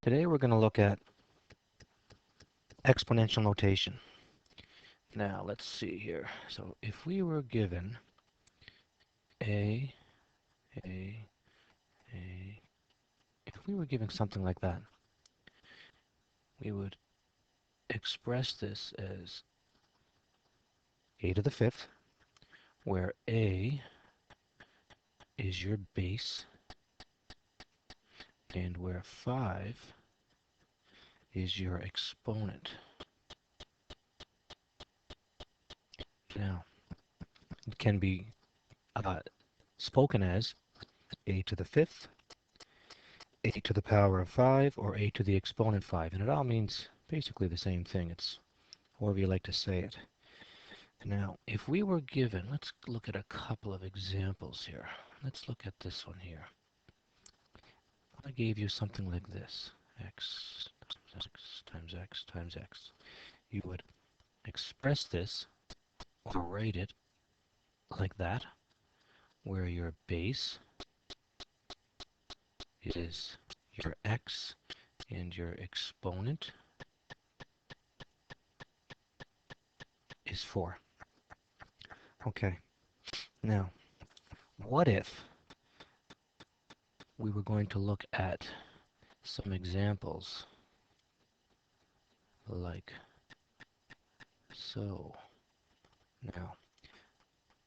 Today we're going to look at exponential notation. Now let's see here. So if we were given a, a, a, if we were given something like that, we would express this as a to the fifth, where a is your base and where 5 is your exponent. Now, it can be spoken as a to the fifth, a to the power of 5, or a to the exponent 5. And it all means basically the same thing. It's however you like to say it. Now, if we were given, let's look at a couple of examples here. Let's look at this one here. I gave you something like this. X times x times x. You would express this or write it like that, where your base is your x and your exponent is 4. Okay, now, what if we were going to look at some examples like so? Now,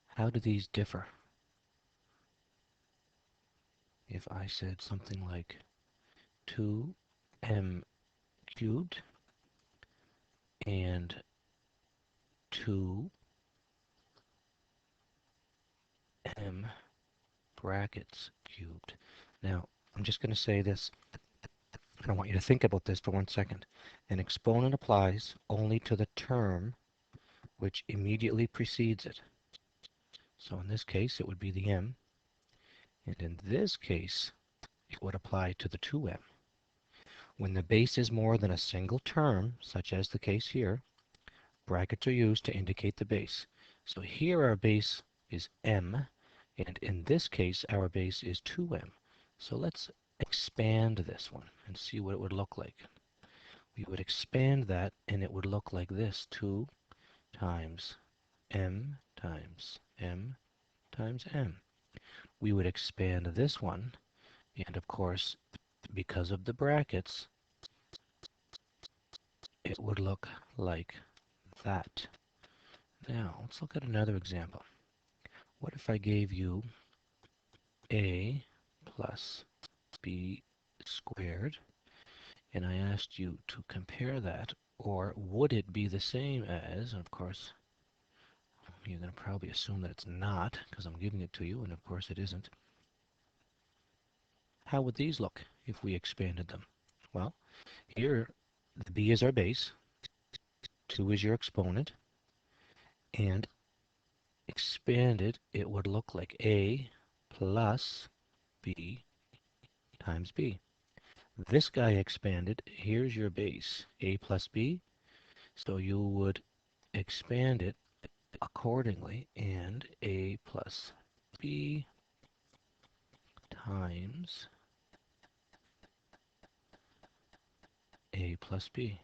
how do these differ? If I said something like 2m cubed and 2m brackets cubed. Now, I'm just going to say this. I want you to think about this for 1 second. An exponent applies only to the term which immediately precedes it. So in this case, it would be the m. And in this case, it would apply to the 2m. When the base is more than a single term, such as the case here, brackets are used to indicate the base. So here our base is m, and in this case our base is 2m. So let's expand this one and see what it would look like. We would expand that and it would look like this. 2 times m times m times m. We would expand this one, and of course, because of the brackets, it would look like that. Now, let's look at another example. What if I gave you a plus b squared, and I asked you to compare that, or would it be the same as, and of course, you're going to probably assume that it's not, because I'm giving it to you, and of course it isn't. How would these look if we expanded them? Well, here, the b is our base, 2 is your exponent, and expanded, it would look like a plus b times b. This guy expanded, here's your base, a plus b, so you would expand it accordingly, and a plus b times a plus b.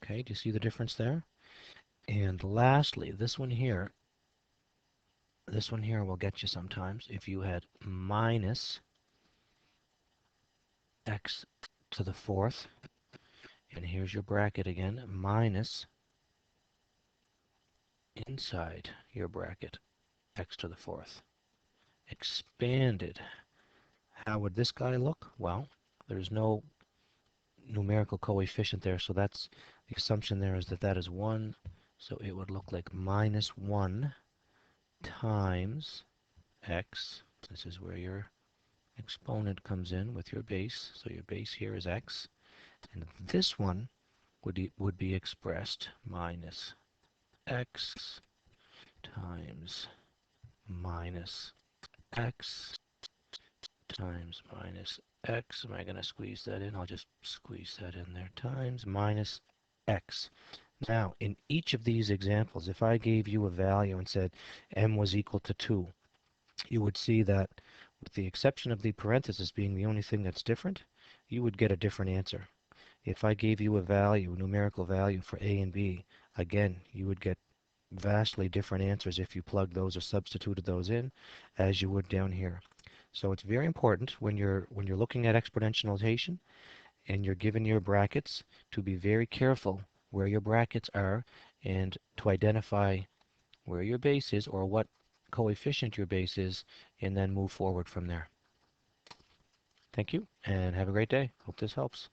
Okay, do you see the difference there? And lastly, this one here will get you sometimes. If you had minus x to the fourth, and here's your bracket again, minus inside your bracket, x to the fourth. Expanded. How would this guy look? Well, there's no numerical coefficient there, so that's the assumption there is that that is 1. So it would look like minus 1 times x. This is where your exponent comes in with your base. So your base here is x. And this one would be expressed minus x times minus x times minus x. Am I going to squeeze that in? I'll just squeeze that in there. Times minus x. Now, in each of these examples, if I gave you a value and said m was equal to 2, you would see that with the exception of the parenthesis being the only thing that's different, you would get a different answer. If I gave you a value, a numerical value for A and B, again, you would get vastly different answers if you plugged those or substituted those in as you would down here. So it's very important when you're looking at exponential notation and you're given your brackets to be very careful where your brackets are and to identify where your base is or what coefficient your base is and then move forward from there. Thank you and have a great day. Hope this helps.